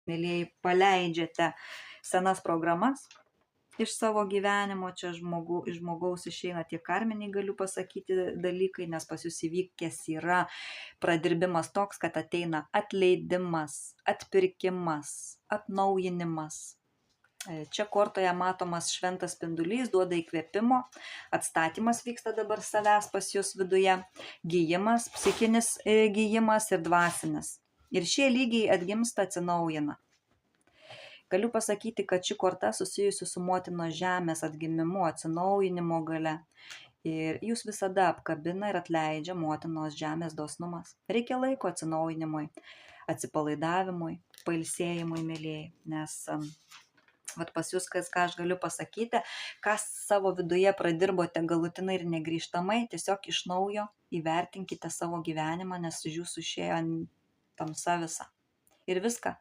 Mėlyjeji, paleidžiate senas programas iš savo gyvenimo, čia iš žmogaus išeina tie karminiai, galiu pasakyti, dalykai, nes pas jūs įvykęs yra pradirbimas toks, kad ateina atleidimas, atpirkimas, atnaujinimas. Čia kortoje matomas šventas spindulys, duoda įkvėpimo, atstatymas vyksta dabar savęs pas jūs viduje, gyjimas, psichinis gyjimas ir dvasinis. Ir šie lygiai atgimsta, atsinaujina. Galiu pasakyti, kad ši korta susijusi su motinos žemės atgimimu, atsinaujinimo gale. Ir jūs visada apkabina ir atleidžia motinos žemės dosnumas. Reikia laiko atsinaujinimui, atsipalaidavimui, pailsėjimui, mėlyjeji. Nes pas jūs, ką aš galiu pasakyti, ką savo viduje pradirbote galutinai ir negrįžtamai, tiesiog iš naujo įvertinkite savo gyvenimą, nes iš jūsų išėjo tamsa visa. Ir viską